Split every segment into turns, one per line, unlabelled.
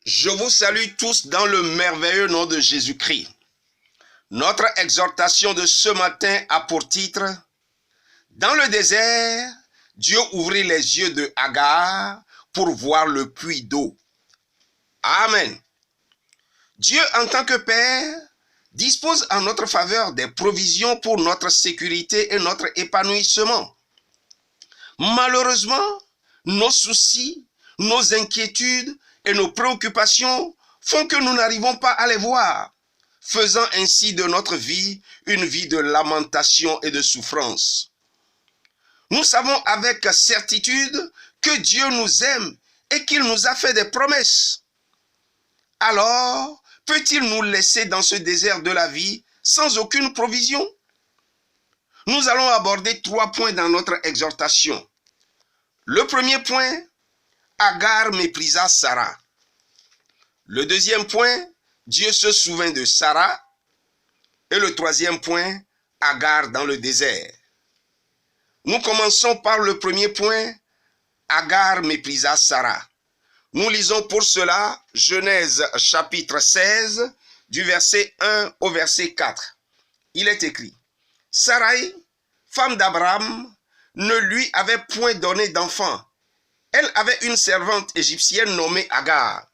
Je vous salue tous dans le merveilleux nom de Jésus-Christ. Notre exhortation de ce matin a pour titre « Dans le désert, Dieu ouvrit les yeux de Agar pour voir le puits d'eau. » Amen. Dieu, en tant que Père, dispose en notre faveur des provisions pour notre sécurité et notre épanouissement. Malheureusement, nos soucis, nos inquiétudes et nos préoccupations font que nous n'arrivons pas à les voir, faisant ainsi de notre vie une vie de lamentation et de souffrance. Nous savons avec certitude que Dieu nous aime et qu'il nous a fait des promesses. Alors, peut-il nous laisser dans ce désert de la vie sans aucune provision? Nous allons aborder 3 points dans notre exhortation. Le premier point, Agar méprisa Sarah. Le deuxième point, Dieu se souvint de Sarah. Et le troisième point, Agar dans le désert. Nous commençons par le premier point, Agar méprisa Sarah. Nous lisons pour cela Genèse chapitre 16, du verset 1 au verset 4. Il est écrit, « Sarai, femme d'Abraham, ne lui avait point donné d'enfant. Elle avait une servante égyptienne nommée Agar.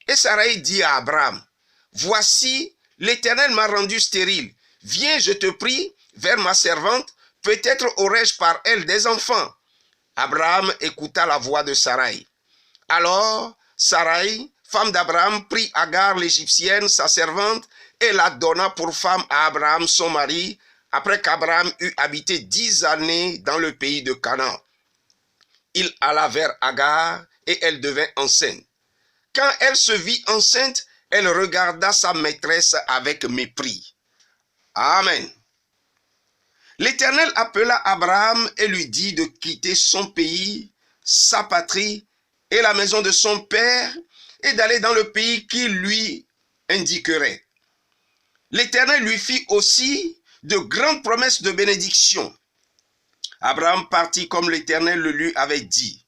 Et Sarai dit à Abraham, « Voici, l'Éternel m'a rendu stérile. Viens, je te prie, vers ma servante, peut-être aurai-je par elle des enfants. » Abraham écouta la voix de Sarai. Alors, Sarai, femme d'Abraham, prit Agar l'Égyptienne, sa servante, et la donna pour femme à Abraham, son mari, après qu'Abraham eut habité 10 années dans le pays de Canaan. Il alla vers Agar, et elle devint enceinte. Quand elle se vit enceinte, elle regarda sa maîtresse avec mépris. Amen. L'Éternel appela Abraham et lui dit de quitter son pays, sa patrie et la maison de son père et d'aller dans le pays qu'il lui indiquerait. L'Éternel lui fit aussi de grandes promesses de bénédiction. Abraham partit comme l'Éternel le lui avait dit.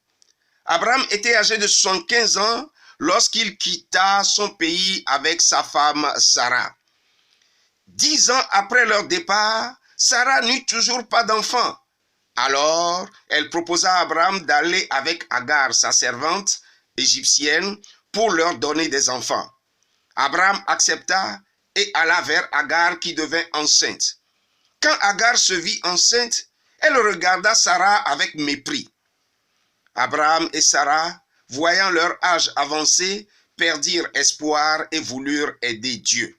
Abraham était âgé de 75 ans lorsqu'il quitta son pays avec sa femme Sarah. 10 ans après leur départ, Sarah n'eut toujours pas d'enfant. Alors, elle proposa à Abraham d'aller avec Agar, sa servante égyptienne, pour leur donner des enfants. Abraham accepta et alla vers Agar qui devint enceinte. Quand Agar se vit enceinte, elle regarda Sarah avec mépris. Abraham et Sarah, voyant leur âge avancé, perdirent espoir et voulurent aider Dieu.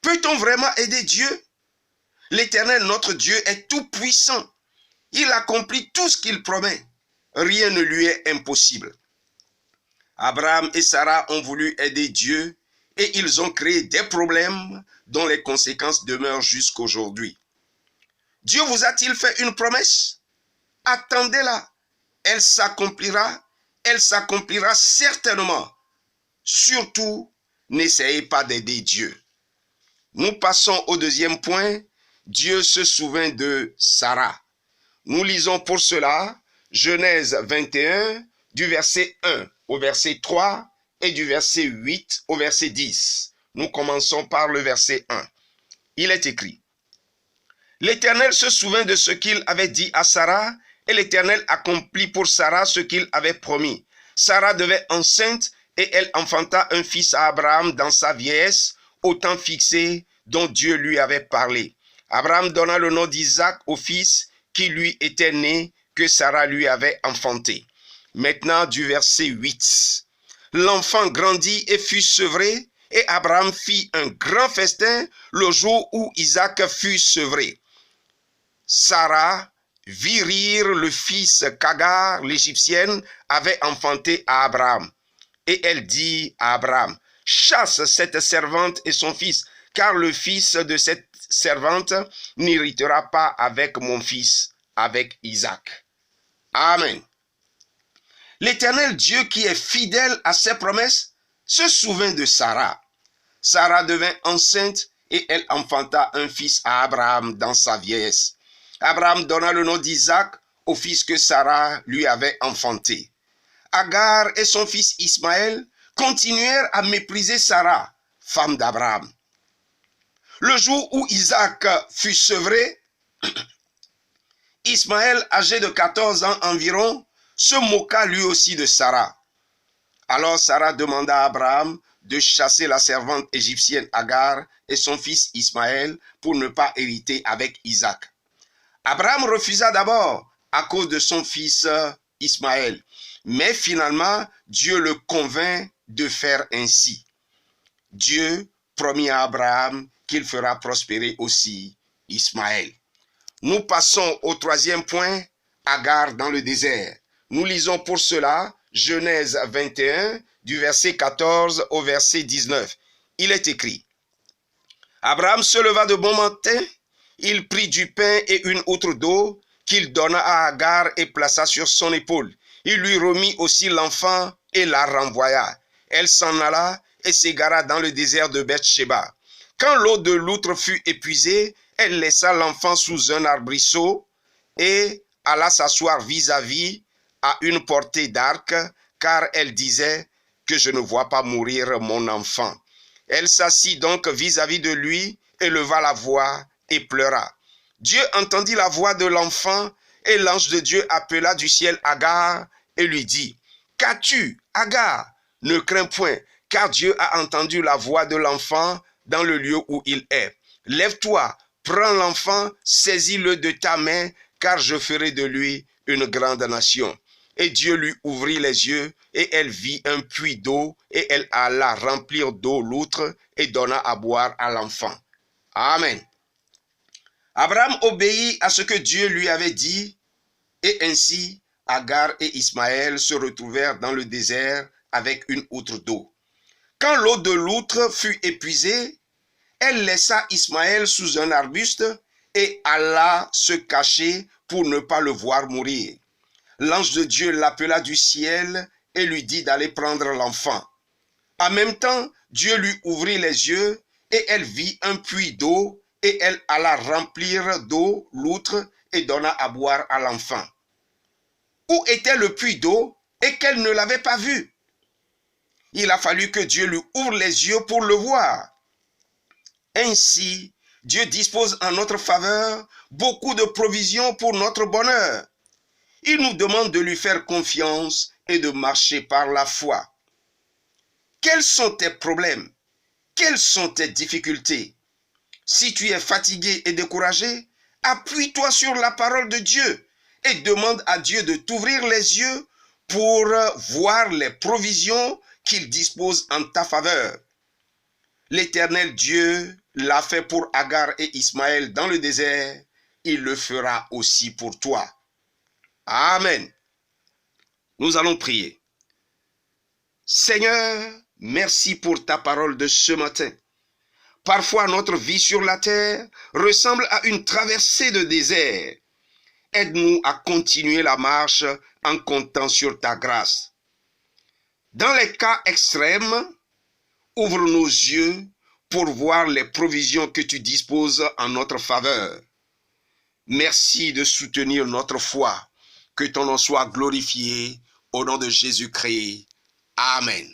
Peut-on vraiment aider Dieu? L'Éternel, notre Dieu, est tout puissant. Il accomplit tout ce qu'il promet. Rien ne lui est impossible. Abraham et Sarah ont voulu aider Dieu et ils ont créé des problèmes dont les conséquences demeurent jusqu'aujourd'hui. Dieu vous a-t-il fait une promesse? Attendez-la. Elle s'accomplira certainement. Surtout, n'essayez pas d'aider Dieu. Nous passons au deuxième point. Dieu se souvint de Sarah. Nous lisons pour cela Genèse 21, du verset 1 au verset 3 et du verset 8 au verset 10. Nous commençons par le verset 1. Il est écrit, « L'Éternel se souvint de ce qu'il avait dit à Sarah, et l'Éternel accomplit pour Sarah ce qu'il avait promis. Sarah devait enceinte, et elle enfanta un fils à Abraham dans sa vieillesse, au temps fixé dont Dieu lui avait parlé. Abraham donna le nom d'Isaac au fils qui lui était né, que Sarah lui avait enfanté. » Maintenant du verset 8. L'enfant grandit et fut sevré, et Abraham fit un grand festin le jour où Isaac fut sevré. Sarah vit rire le fils qu'Agar, l'Égyptienne, avait enfanté à Abraham. Et elle dit à Abraham, « Chasse cette servante et son fils, car le fils de cette servante n'héritera pas avec mon fils, avec Isaac. » Amen. L'Éternel Dieu qui est fidèle à ses promesses se souvint de Sarah. Sarah devint enceinte et elle enfanta un fils à Abraham dans sa vieillesse. Abraham donna le nom d'Isaac au fils que Sarah lui avait enfanté. Agar et son fils Ismaël continuèrent à mépriser Sarah, femme d'Abraham. Le jour où Isaac fut sevré, Ismaël, âgé de 14 ans environ, se moqua lui aussi de Sarah. Alors Sarah demanda à Abraham de chasser la servante égyptienne Agar et son fils Ismaël pour ne pas hériter avec Isaac. Abraham refusa d'abord à cause de son fils Ismaël, mais finalement Dieu le convainc de faire ainsi. Dieu promit à Abraham qu'il fera prospérer aussi Ismaël. Nous passons au troisième point, Agar dans le désert. Nous lisons pour cela Genèse 21, du verset 14 au verset 19. Il est écrit: Abraham se leva de bon matin, il prit du pain et une outre d'eau qu'il donna à Agar et plaça sur son épaule. Il lui remit aussi l'enfant et la renvoya. Elle s'en alla et s'égara dans le désert de Beth-Shéba. Quand l'eau de l'outre fut épuisée, elle laissa l'enfant sous un arbrisseau et alla s'asseoir vis-à-vis à une portée d'arc, car elle disait que je ne vois pas mourir mon enfant. Elle s'assit donc vis-à-vis de lui, éleva la voix et pleura. Dieu entendit la voix de l'enfant et l'ange de Dieu appela du ciel Agar et lui dit: Qu'as-tu, Agar? Ne crains point, car Dieu a entendu la voix de l'enfant dans le lieu où il est. Lève-toi, prends l'enfant, saisis-le de ta main, car je ferai de lui une grande nation. Et Dieu lui ouvrit les yeux, et elle vit un puits d'eau, et elle alla remplir d'eau l'outre, et donna à boire à l'enfant. Amen. Abraham obéit à ce que Dieu lui avait dit, et ainsi Agar et Ismaël se retrouvèrent dans le désert avec une outre d'eau. Quand l'eau de l'outre fut épuisée, elle laissa Ismaël sous un arbuste et alla se cacher pour ne pas le voir mourir. L'ange de Dieu l'appela du ciel et lui dit d'aller prendre l'enfant. En même temps, Dieu lui ouvrit les yeux et elle vit un puits d'eau et elle alla remplir d'eau l'outre et donna à boire à l'enfant. Où était le puits d'eau et qu'elle ne l'avait pas vu? Il a fallu que Dieu lui ouvre les yeux pour le voir. Ainsi, Dieu dispose en notre faveur beaucoup de provisions pour notre bonheur. Il nous demande de lui faire confiance et de marcher par la foi. Quels sont tes problèmes? Quelles sont tes difficultés? Si tu es fatigué et découragé, appuie-toi sur la parole de Dieu et demande à Dieu de t'ouvrir les yeux pour voir les provisions qu'il dispose en ta faveur. L'Éternel Dieu l'a fait pour Agar et Ismaël dans le désert, il le fera aussi pour toi. Amen. Nous allons prier. Seigneur, merci pour ta parole de ce matin. Parfois, notre vie sur la terre ressemble à une traversée de désert. Aide-nous à continuer la marche en comptant sur ta grâce. Dans les cas extrêmes, ouvre nos yeux pour voir les provisions que tu disposes en notre faveur. Merci de soutenir notre foi. Que ton nom soit glorifié au nom de Jésus-Christ. Amen.